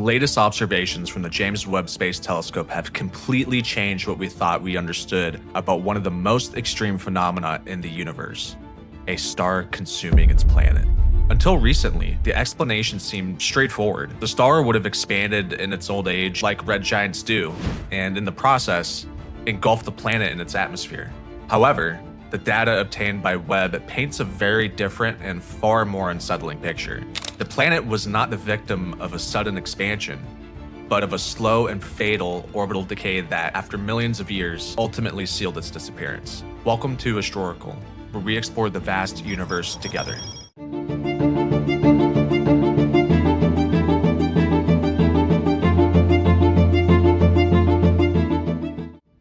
latest observations from the James Webb Space Telescope have completely changed what we thought we understood about one of the most extreme phenomena in the universe: a star consuming its planet. Until recently, the explanation seemed straightforward. The star would have expanded in its old age like red giants do, and in the process, engulfed the planet in its atmosphere. However, the data obtained by Webb paints a very different and far more unsettling picture. The planet was not the victim of a sudden expansion, but of a slow and fatal orbital decay that, after millions of years, ultimately sealed its disappearance. Welcome to Astroracle, where we explore the vast universe together.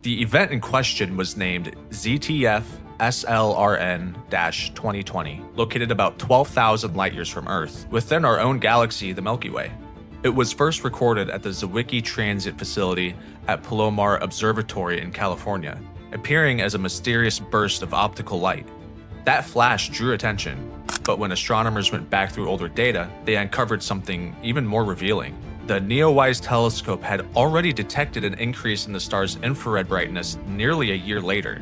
The event in question was named ZTF SLRN-2020, located about 12,000 light-years from Earth, within our own galaxy, the Milky Way. It was first recorded at the Zwicky Transit Facility at Palomar Observatory in California, appearing as a mysterious burst of optical light. That flash drew attention, but when astronomers went back through older data, they uncovered something even more revealing. The James Telescope had already detected an increase in the star's infrared brightness nearly a year later.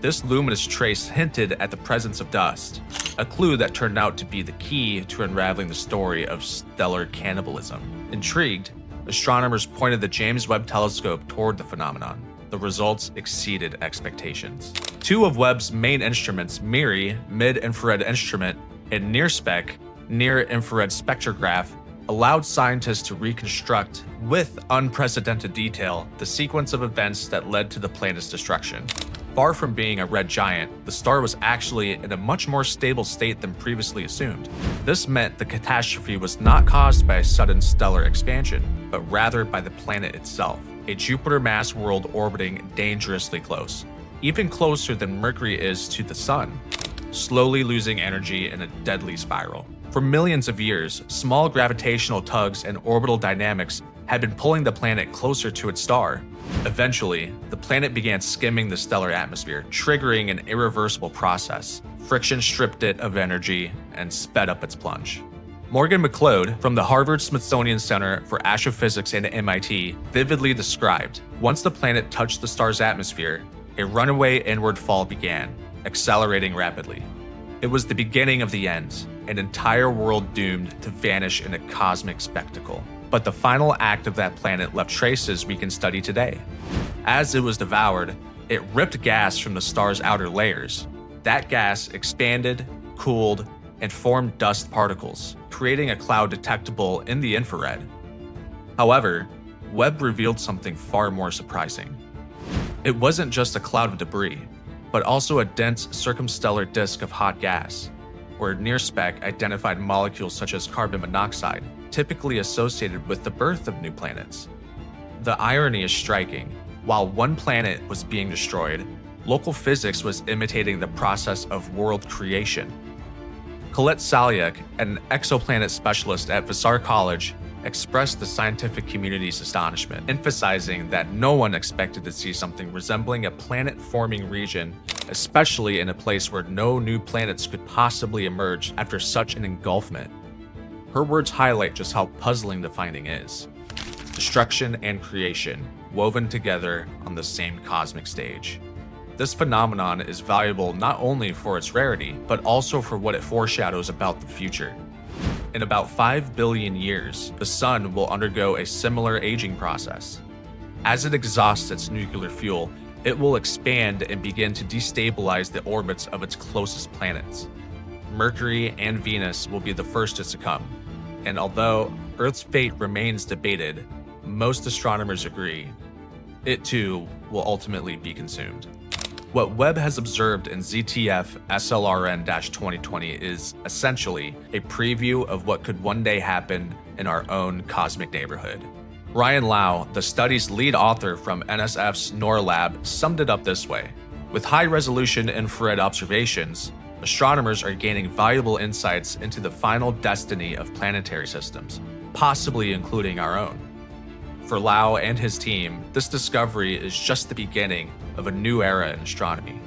This luminous trace hinted at the presence of dust, a clue that turned out to be the key to unraveling the story of stellar cannibalism. Intrigued, astronomers pointed the James Webb Telescope toward the phenomenon. The results exceeded expectations. Two of Webb's main instruments, MIRI, Mid-Infrared Instrument, and NIRSPEC, Near-Infrared Spectrograph, allowed scientists to reconstruct, with unprecedented detail, the sequence of events that led to the planet's destruction. Far from being a red giant, the star was actually in a much more stable state than previously assumed. This meant the catastrophe was not caused by a sudden stellar expansion, but rather by the planet itself, a Jupiter-mass world orbiting dangerously close, even closer than Mercury is to the Sun, slowly losing energy in a deadly spiral. For millions of years, small gravitational tugs and orbital dynamics had been pulling the planet closer to its star. Eventually, the planet began skimming the stellar atmosphere, triggering an irreversible process. Friction stripped it of energy and sped up its plunge. Morgan McLeod from the Harvard-Smithsonian Center for Astrophysics and MIT vividly described, once the planet touched the star's atmosphere, a runaway inward fall began, accelerating rapidly. It was the beginning of the end, an entire world doomed to vanish in a cosmic spectacle. But the final act of that planet left traces we can study today. As it was devoured, it ripped gas from the star's outer layers. That gas expanded, cooled, and formed dust particles, creating a cloud detectable in the infrared. However, Webb revealed something far more surprising. It wasn't just a cloud of debris, but also a dense circumstellar disk of hot gas, where NIRSPEC identified molecules such as carbon monoxide, typically associated with the birth of new planets. The irony is striking. While one planet was being destroyed, local physics was imitating the process of world creation. Colette Salyak, an exoplanet specialist at Vassar College, expressed the scientific community's astonishment, emphasizing that no one expected to see something resembling a planet-forming region, especially in a place where no new planets could possibly emerge after such an engulfment. Her words highlight just how puzzling the finding is. Destruction and creation, woven together on the same cosmic stage. This phenomenon is valuable not only for its rarity, but also for what it foreshadows about the future. In about 5 billion years, the Sun will undergo a similar aging process. As it exhausts its nuclear fuel, it will expand and begin to destabilize the orbits of its closest planets. Mercury and Venus will be the first to succumb, and although Earth's fate remains debated, most astronomers agree, it too will ultimately be consumed. What Webb has observed in ZTF SLRN-2020 is essentially a preview of what could one day happen in our own cosmic neighborhood. Ryan Lau, the study's lead author from NSF's NOR lab, summed it up this way: with high-resolution infrared observations, astronomers are gaining valuable insights into the final destiny of planetary systems, possibly including our own. For Lau and his team, this discovery is just the beginning of a new era in astronomy.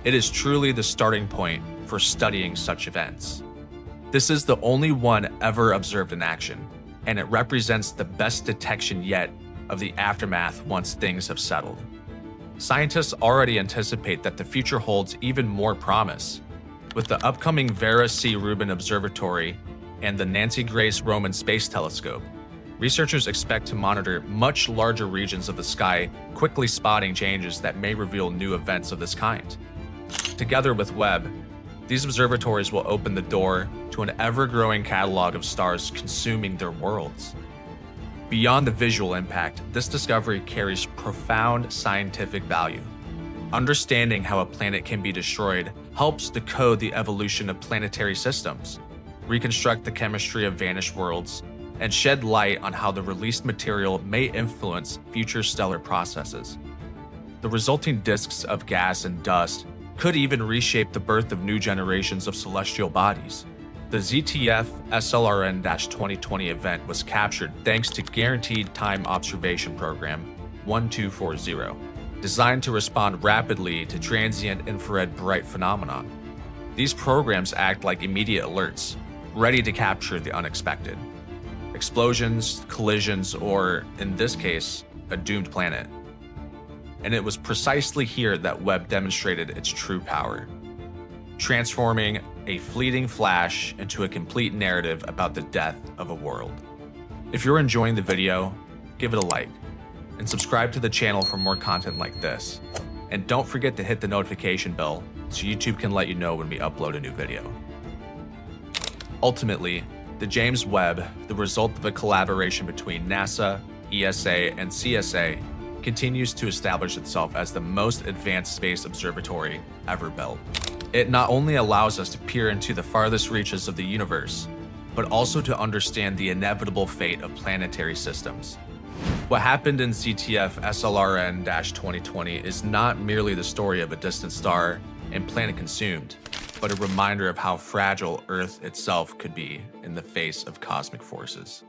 It is truly the starting point for studying such events. This is the only one ever observed in action, and it represents the best detection yet of the aftermath once things have settled. Scientists already anticipate that the future holds even more promise. With the upcoming Vera C. Rubin Observatory and the Nancy Grace Roman Space Telescope, researchers expect to monitor much larger regions of the sky, quickly spotting changes that may reveal new events of this kind. Together with Webb, these observatories will open the door to an ever-growing catalog of stars consuming their worlds. Beyond the visual impact, this discovery carries profound scientific value. Understanding how a planet can be destroyed helps decode the evolution of planetary systems, reconstruct the chemistry of vanished worlds, and shed light on how the released material may influence future stellar processes. The resulting disks of gas and dust could even reshape the birth of new generations of celestial bodies. The ZTF SLRN-2020 event was captured thanks to Guaranteed Time Observation Program 1240, designed to respond rapidly to transient infrared bright phenomenon. These programs act like immediate alerts, ready to capture the unexpected. Explosions, collisions, or, in this case, a doomed planet. And it was precisely here that Webb demonstrated its true power, transforming a fleeting flash into a complete narrative about the death of a world. If you're enjoying the video, give it a like, and subscribe to the channel for more content like this. And don't forget to hit the notification bell so YouTube can let you know when we upload a new video. Ultimately, the James Webb, the result of a collaboration between NASA, ESA, and CSA, continues to establish itself as the most advanced space observatory ever built. It not only allows us to peer into the farthest reaches of the universe, but also to understand the inevitable fate of planetary systems. What happened in ZTF SLRN-2020 is not merely the story of a distant star and planet consumed, but a reminder of how fragile Earth itself could be in the face of cosmic forces.